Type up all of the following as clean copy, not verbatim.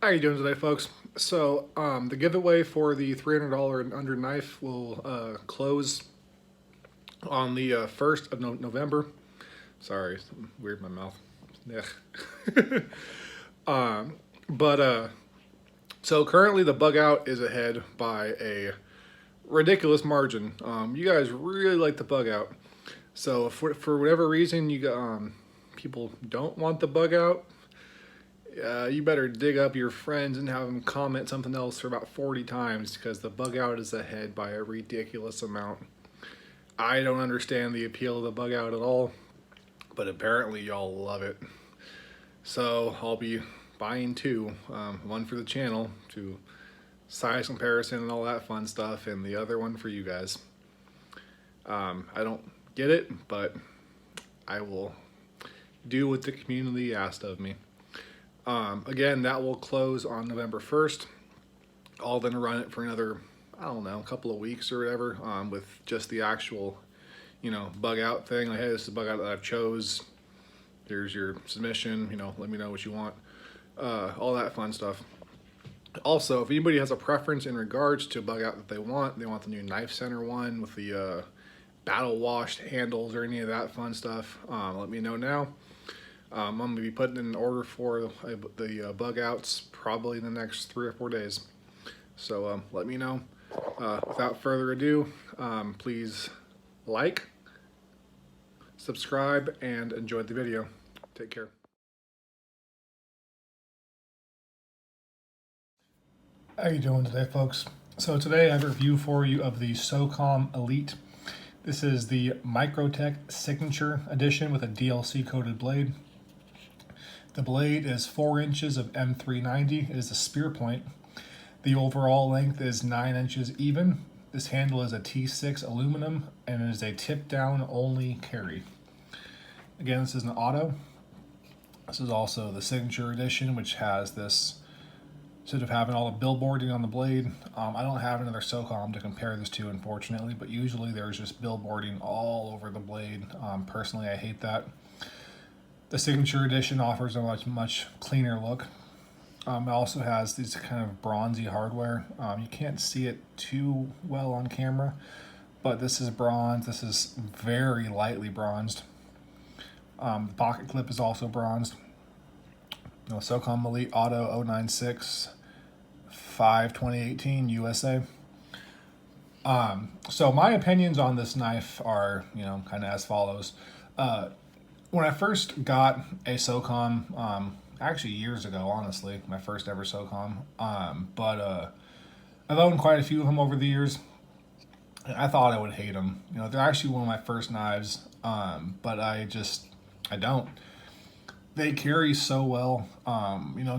How you doing today, folks? So, the giveaway for the $300 and under knife will close on the 1st of November. Sorry, something weird in my mouth. Yeah. But so currently the bug out is ahead by a ridiculous margin. You guys really like the bug out. So, if for whatever reason people don't want the bug out, you better dig up your friends and have them comment something else for about 40 times because the bug out is ahead by a ridiculous amount. I don't understand the appeal of the bug out at all, but apparently y'all love it. So I'll be buying two, one for the channel to size comparison and all that fun stuff, and the other one for you guys. I don't get it, but I will do what the community asked of me. Again, that will close on November 1st. I'll then run it for another, I don't know, a couple of weeks or whatever, with just the actual, bug out thing. Like, hey, this is a bug out that I've chose. Here's your submission, let me know what you want. All that fun stuff. Also, if anybody has a preference in regards to a bug out that they want the new Knife Center one with the battle washed handles or any of that fun stuff, let me know now. I'm going to be putting in an order for the bug outs probably in the next 3 or 4 days. So let me know. Without further ado, please like, subscribe, and enjoy the video. Take care. How you doing today, folks? So today I have a review for you of the SOCOM Elite. This is the Microtech Signature Edition with a DLC coated blade. The blade is 4 inches of M390. It is a spear point. The overall length is 9 inches even. This handle is a T6 aluminum and it is a tip down only carry. Again, this is an auto. This is also the Signature Edition, which has this, instead of having all the billboarding on the blade, I don't have another SOCOM to compare this to, unfortunately, but usually there's just billboarding all over the blade. Personally, I hate that. The Signature Edition offers a much cleaner look. It also has these kind of bronzy hardware. You can't see it too well on camera, but this is bronze. This is very lightly bronzed. The pocket clip is also bronzed. SOCOM Elite Auto 096 5/2018 USA. So my opinions on this knife are, kind of as follows. When I first got a SOCOM, actually years ago, honestly, my first ever SOCOM, but I've owned quite a few of them over the years. And I thought I would hate them. They're actually one of my first knives, but I don't. They carry so well.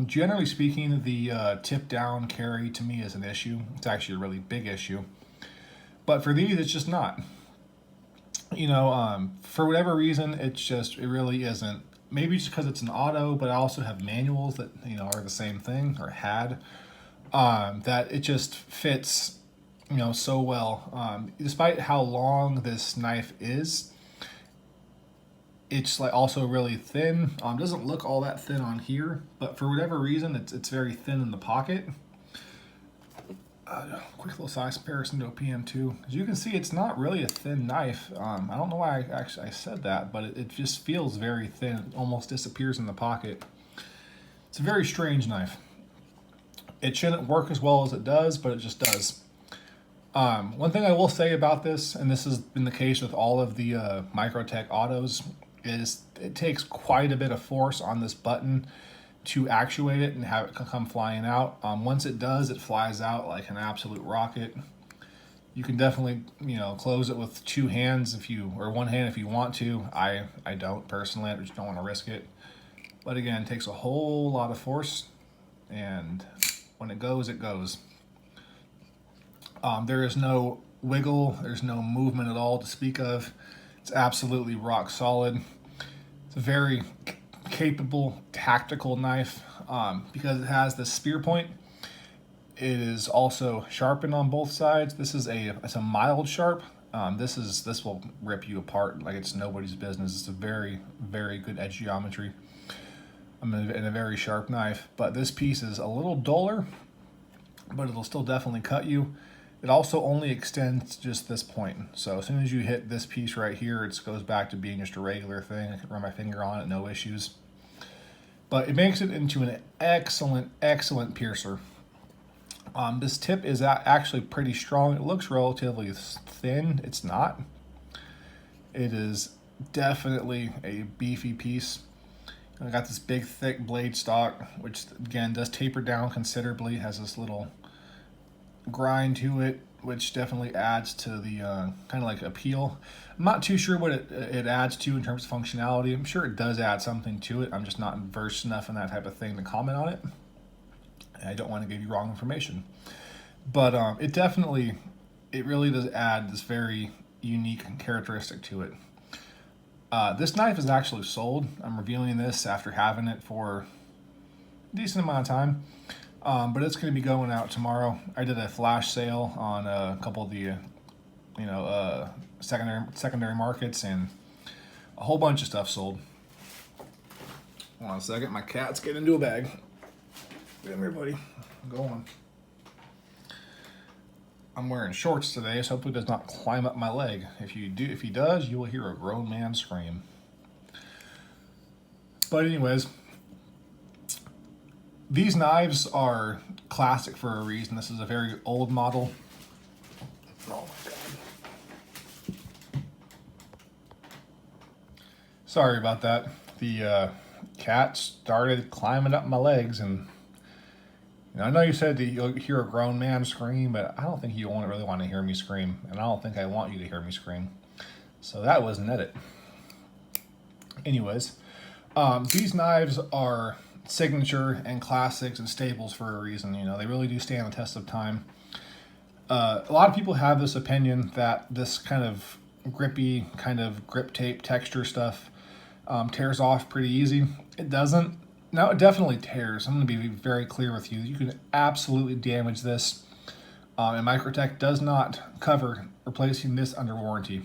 Generally speaking, the tip down carry to me is an issue. It's actually a really big issue. But for these, it's just not. For whatever reason, it really isn't. Maybe just because it's an auto, but I also have manuals that, are the same thing, or had, that it just fits, so well. Despite how long this knife is, it's like also really thin. Doesn't look all that thin on here, but for whatever reason, it's very thin in the pocket. Quick little size comparison to a PM2. As you can see, it's not really a thin knife. I don't know why I said that, but it just feels very thin. It almost disappears in the pocket. It's a very strange knife. It shouldn't work as well as it does, but it just does. One thing I will say about this, and this has been the case with all of the Microtech autos, is it takes quite a bit of force on this button to actuate it and have it come flying out. Once it does, it flies out like an absolute rocket. You can definitely, close it with 2 hands or 1 hand if you want to. I don't personally. I just don't want to risk it. But again, it takes a whole lot of force, and when it goes, it goes. There is no wiggle. There's no movement at all to speak of. It's absolutely rock solid. It's a very capable tactical knife because it has this spear point. It is also sharpened on both sides. It's a mild sharp. This will rip you apart like it's nobody's business. It's a very, very good edge geometry. in a very sharp knife. But this piece is a little duller, but it'll still definitely cut you. It also only extends just this point. So as soon as you hit this piece right here, it goes back to being just a regular thing. I can run my finger on it, no issues. But it makes it into an excellent, excellent piercer. This tip is actually pretty strong. It looks relatively thin. It's not. It is definitely a beefy piece. I got this big, thick blade stock, which again does taper down considerably. Has this little grind to it, which definitely adds to the kind of like appeal. I'm not too sure what it adds to in terms of functionality. I'm sure it does add something to it. I'm just not versed enough in that type of thing to comment on it. I don't want to give you wrong information. But it really does add this very unique characteristic to it. This knife is actually sold. I'm reviewing this after having it for a decent amount of time. But it's going to be going out tomorrow. I did a flash sale on a couple of the, secondary markets, and a whole bunch of stuff sold. Hold on a second, my cat's getting into a bag. Come here, buddy. Go on. I'm wearing shorts today, so hopefully it does not climb up my leg. If he does, you will hear a grown man scream. But anyways, these knives are classic for a reason. This is a very old model. Oh my God. Sorry about that. The cat started climbing up my legs, and I know you said that you'll hear a grown man scream, but I don't think you really want to hear me scream, and I don't think I want you to hear me scream. So that was an edit. Anyways, these knives are signature and classics and staples for a reason. They really do stand the test of time. A lot of people have this opinion that this kind of grippy, kind of grip tape texture stuff tears off pretty easy. It doesn't. Now, it definitely tears. I'm going to be very clear with you. You can absolutely damage this, and Microtech does not cover replacing this under warranty,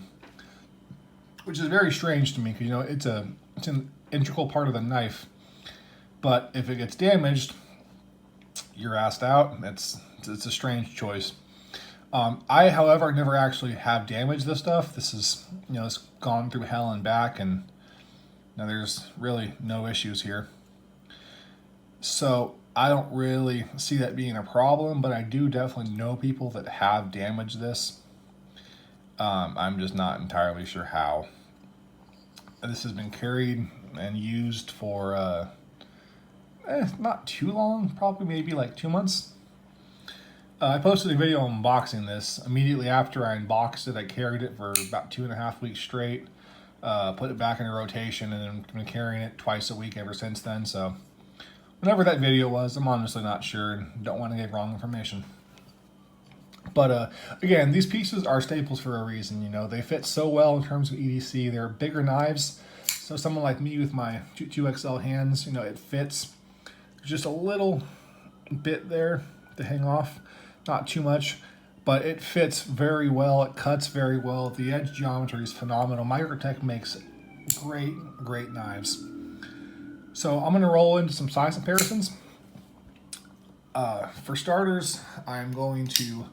which is very strange to me because it's an integral part of the knife. But if it gets damaged, you're asked out. It's a strange choice. I, however, never actually have damaged this stuff. This is it's gone through hell and back, and there's really no issues here. So I don't really see that being a problem, but I do definitely know people that have damaged this. I'm just not entirely sure how. This has been carried and used for not too long, probably maybe like 2 months. I posted a video unboxing this. Immediately after I unboxed it, I carried it for about 2.5 weeks straight, put it back in rotation, and then been carrying it twice a week ever since then. So whenever that video was, I'm honestly not sure and don't want to give wrong information. But again, these pieces are staples for a reason. They fit so well in terms of EDC. They're bigger knives, so someone like me with my 2XL hands, it fits. There's just a little bit there to hang off, not too much, but it fits very well. It cuts very well. The edge geometry is phenomenal. Microtech makes great knives. So I'm going to roll into some size comparisons. For starters, I'm going to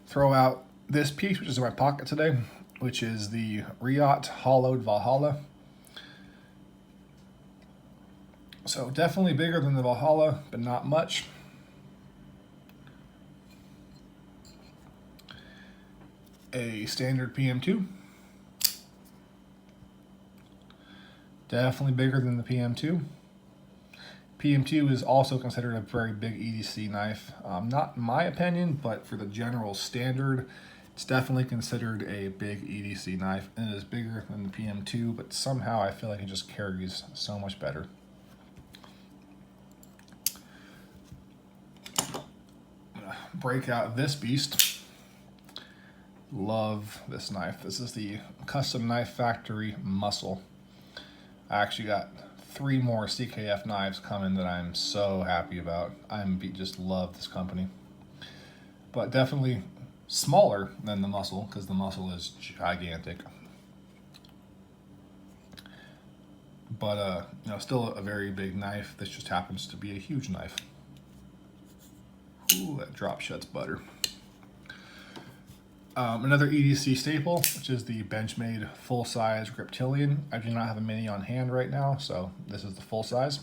throw out this piece, which is in my pocket today, which is the Riot Hollowed Valhalla. So definitely bigger than the Valhalla, but not much. A standard PM2. Definitely bigger than the PM2. PM2 is also considered a very big EDC knife. Not in my opinion, but for the general standard, it's definitely considered a big EDC knife, and it is bigger than the PM2, but somehow I feel like it just carries so much better. I'm gonna break out this beast. Love this knife. This is the Custom Knife Factory Muscle. I actually got 3 more CKF knives coming that I'm so happy about. Just love this company. But definitely smaller than the Muscle, because the Muscle is gigantic. but you know, still a very big knife. This just happens to be a huge knife. Ooh, that drop shuts butter. Another EDC staple, which is the Benchmade full-size Griptilian. I do not have a mini on hand right now, so this is the full size.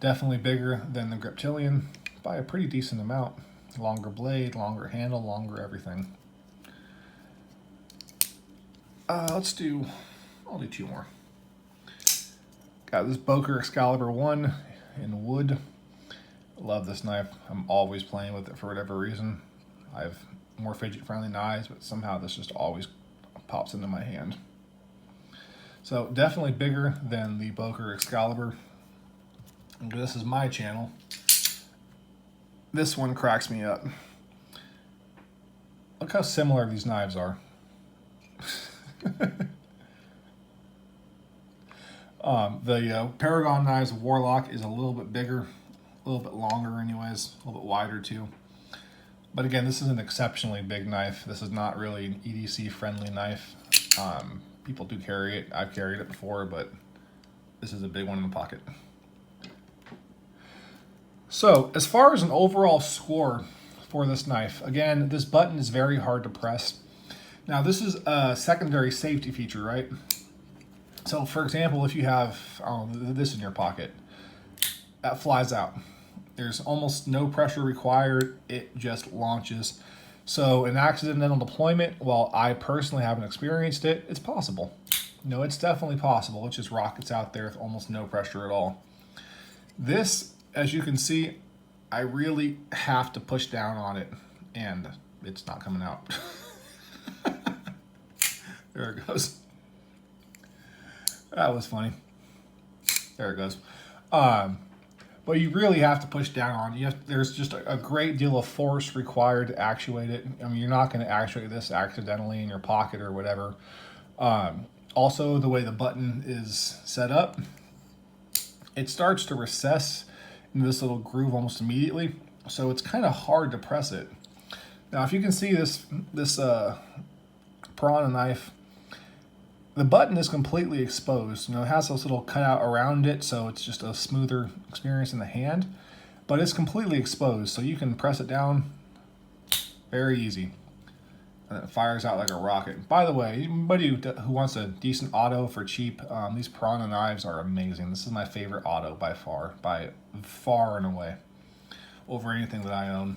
Definitely bigger than the Griptilian by a pretty decent amount. Longer blade, longer handle, longer everything. I'll do 2 more. Got this Boker Excalibur 1 in wood. Love this knife. I'm always playing with it for whatever reason. I have more fidget-friendly knives, but somehow this just always pops into my hand. So definitely bigger than the Boker Excalibur. And this is my channel. This one cracks me up. Look how similar these knives are. The Paragon knives Warlock is a little bit bigger, a little bit longer anyways, a little bit wider too. But again, this is an exceptionally big knife. This is not really an EDC friendly knife. People do carry it. I've carried it before, but this is a big one in the pocket. So as far as an overall score for this knife, again, this button is very hard to press. Now this is a secondary safety feature, right? So for example, if you have this in your pocket, that flies out. There's almost no pressure required. It just launches. So an accidental deployment, while I personally haven't experienced it, it's possible. No, it's definitely possible. It just rockets out there with almost no pressure at all. This, as you can see, I really have to push down on it, and it's not coming out. There it goes. That was funny. There it goes. But you really have to push down on it. There's just a great deal of force required to actuate it. I mean, you're not going to actuate this accidentally in your pocket or whatever. Also, the way the button is set up, it starts to recess into this little groove almost immediately. So it's kind of hard to press it. Now, if you can see this Piranha knife, the button is completely exposed. You know, it has this little cutout around it, so it's just a smoother experience in the hand. But it's completely exposed, so you can press it down very easy. And it fires out like a rocket. By the way, anybody who wants a decent auto for cheap, these Piranha knives are amazing. This is my favorite auto by far and away, over anything that I own.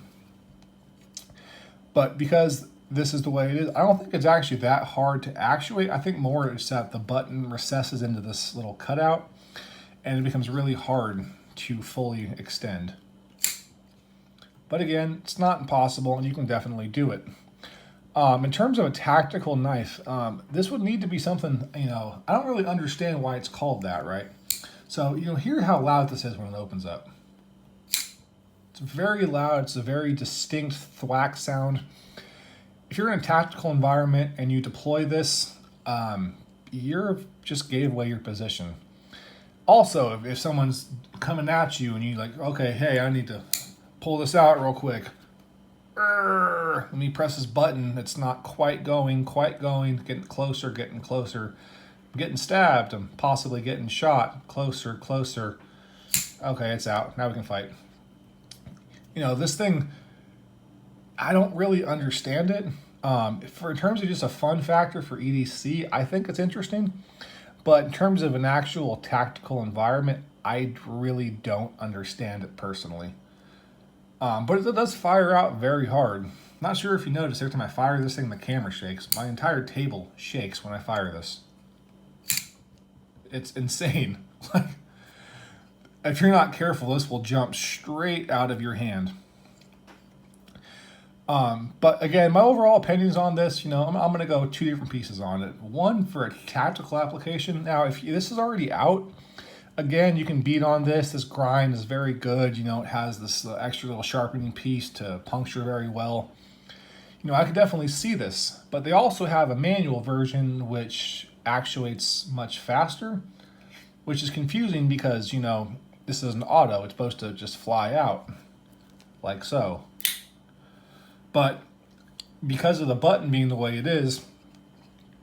But because this is the way it is, I don't think it's actually that hard to actuate. I think more it's that the button recesses into this little cutout and it becomes really hard to fully extend. But again, it's not impossible and you can definitely do it. In terms of a tactical knife, this would need to be something, you know, I don't really understand why it's called that, right? So, you know, hear how loud this is when it opens up. It's very loud. It's a very distinct thwack sound. If you're in a tactical environment and you deploy this, you just gave away your position. Also, if someone's coming at you and you're like, okay, hey, I need to pull this out real quick. Let me press this button. It's not quite going, getting closer, I'm getting stabbed, I'm possibly getting shot, closer. Okay, it's out, now we can fight. You know, this thing, I don't really understand it. In terms of just a fun factor for EDC, I think it's interesting. But in terms of an actual tactical environment, I really don't understand it personally. But it does fire out very hard. Not sure if you noticed, every time I fire this thing, the camera shakes. My entire table shakes when I fire this. It's insane. If you're not careful, this will jump straight out of your hand. But again, my overall opinions on this, you know, I'm going to go 2 different pieces on it. One for a tactical application. Now, if this is already out, again, you can beat on this. This grind is very good. You know, it has this extra little sharpening piece to puncture very well. You know, I could definitely see this. But they also have a manual version which actuates much faster, which is confusing because, you know, this is an auto. It's supposed to just fly out like so. But because of the button being the way it is,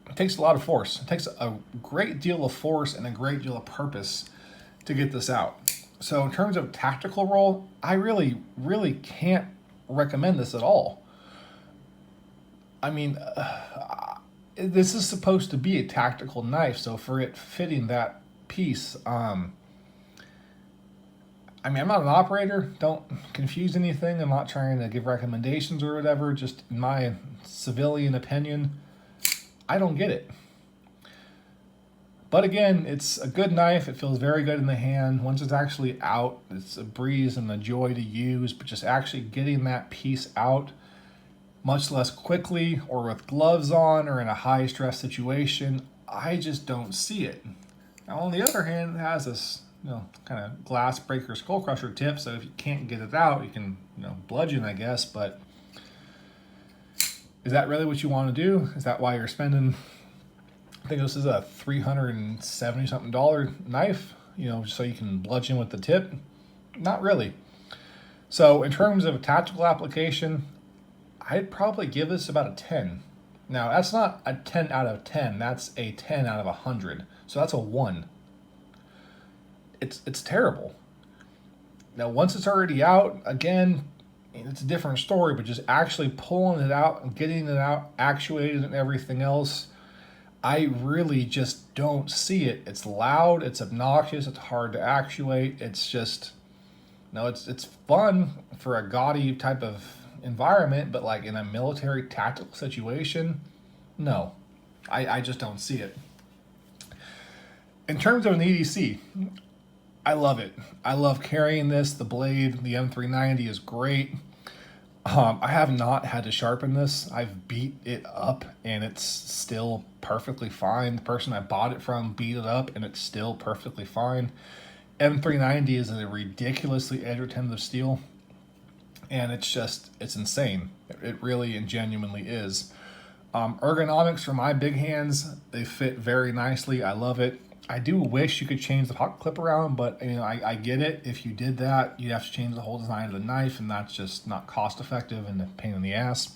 it takes a lot of force. It takes a great deal of force and a great deal of purpose to get this out. So in terms of tactical role, I really, really can't recommend this at all. I mean, this is supposed to be a tactical knife, so for it fitting that piece, I mean, I'm not an operator. Don't confuse anything. I'm not trying to give recommendations or whatever. Just in my civilian opinion, I don't get it. But again, it's a good knife. It feels very good in the hand. Once it's actually out, it's a breeze and a joy to use. But just actually getting that piece out, much less quickly or with gloves on or in a high stress situation, I just don't see it. Now, on the other hand, it has this, kind of glass breaker skull crusher tip. So if you can't get it out, you can, bludgeon, I guess. But is that really what you want to do? Is that why you're spending, I think this is a $370 something knife, so you can bludgeon with the tip? Not really. So in terms of a tactical application, I'd probably give this about a 10. Now, that's not a 10 out of 10. That's a 10 out of 100. So that's a 1. It's terrible. Now, once it's already out, again, it's a different story, but just actually pulling it out and getting it out, actuated and everything else, I really just don't see it. It's loud, it's obnoxious, it's hard to actuate. It's just, it's fun for a gaudy type of environment, but like in a military tactical situation, no, I just don't see it. In terms of an EDC, I love it. I love carrying this. The blade, the M390 is great. I have not had to sharpen this. I've beat it up and it's still perfectly fine. The person I bought it from beat it up and it's still perfectly fine. M390 is a ridiculously edge-retentive steel, and it's insane. It really and genuinely is. Ergonomics for my big hands, they fit very nicely. I love it. I do wish you could change the pocket clip around, but I get it. If you did that, you'd have to change the whole design of the knife, and that's just not cost effective and a pain in the ass.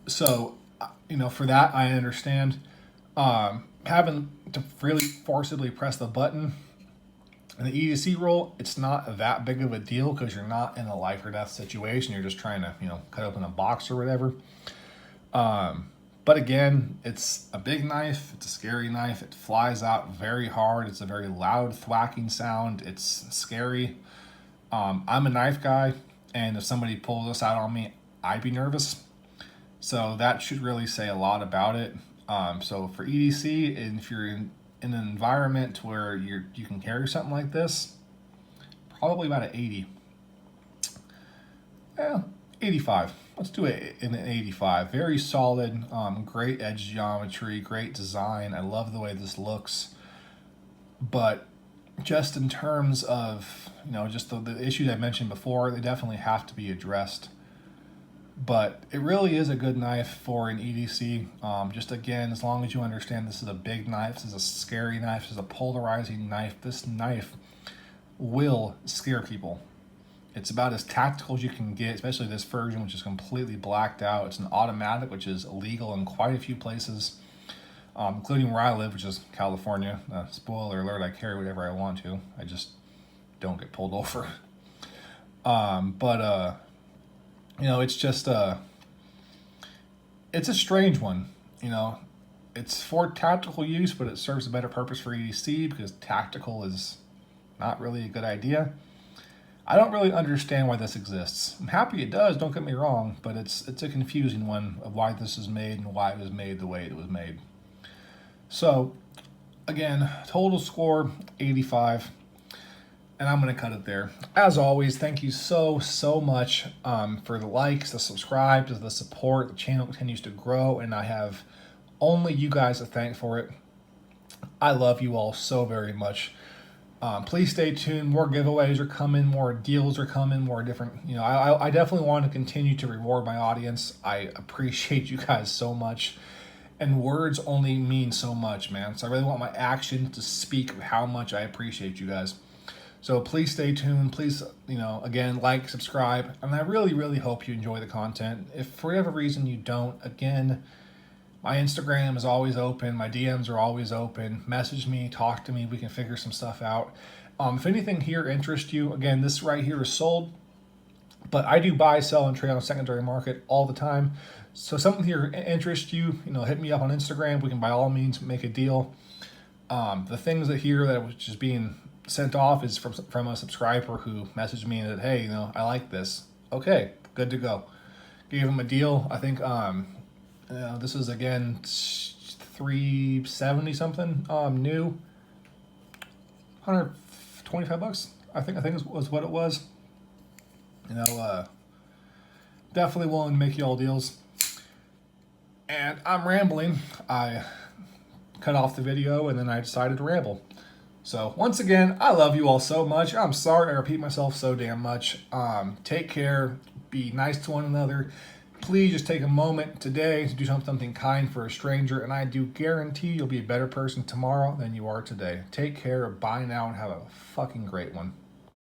So for that, I understand. Having to really forcibly press the button in the EDC roll, it's not that big of a deal because you're not in a life or death situation. You're just trying to cut open a box or whatever. But again, it's a big knife. It's a scary knife. It flies out very hard. It's a very loud thwacking sound. It's scary. I'm a knife guy, and if somebody pulls this out on me, I'd be nervous. So that should really say a lot about it. So for EDC, and if you're in an environment where you can carry something like this, probably about an 80. Yeah, 85. Let's do it in an 85. Very solid, great edge geometry, great design. I love the way this looks. But just in terms of, just the issues I mentioned before, they definitely have to be addressed. But it really is a good knife for an EDC. Just again, as long as you understand this is a big knife, this is a scary knife, this is a polarizing knife, this knife will scare people. It's about as tactical as you can get, especially this version, which is completely blacked out. It's an automatic, which is illegal in quite a few places, including where I live, which is California. Spoiler alert, I carry whatever I want to. I just don't get pulled over. It's just it's a strange one. It's for tactical use, but it serves a better purpose for EDC because tactical is not really a good idea. I don't really understand why this exists. I'm happy it does, don't get me wrong, but it's a confusing one of why this is made and why it was made the way it was made. So, again, total score, 85, and I'm going to cut it there. As always, thank you so much for the likes, the subscribes, the support. The channel continues to grow, and I have only you guys to thank for it. I love you all so very much. Please stay tuned. More giveaways are coming, more deals are coming, more different, I definitely want to continue to reward my audience. I appreciate you guys so much, and words only mean so much, man. So I really want my action to speak of how much I appreciate you guys. So please stay tuned. Please, again, like, subscribe, and I really hope you enjoy the content. If for whatever reason you don't, again, My Instagram is always open. My DMs are always open. Message me, talk to me. We can figure some stuff out. If anything here interests you, again, this right here is sold, but I do buy, sell, and trade on the secondary market all the time. So if something here interests you, hit me up on Instagram. We can by all means make a deal. The things that here that was just being sent off is from a subscriber who messaged me and said, hey, I like this. Okay, good to go. Gave him a deal. I think this is again $370 something new, $125. I think was what it was. Definitely willing to make you all deals. And I'm rambling. I cut off the video and then I decided to ramble. So once again, I love you all so much. I'm sorry I repeat myself so damn much. Take care. Be nice to one another. Please just take a moment today to do something kind for a stranger, and I do guarantee you'll be a better person tomorrow than you are today. Take care. Bye now and have a fucking great one.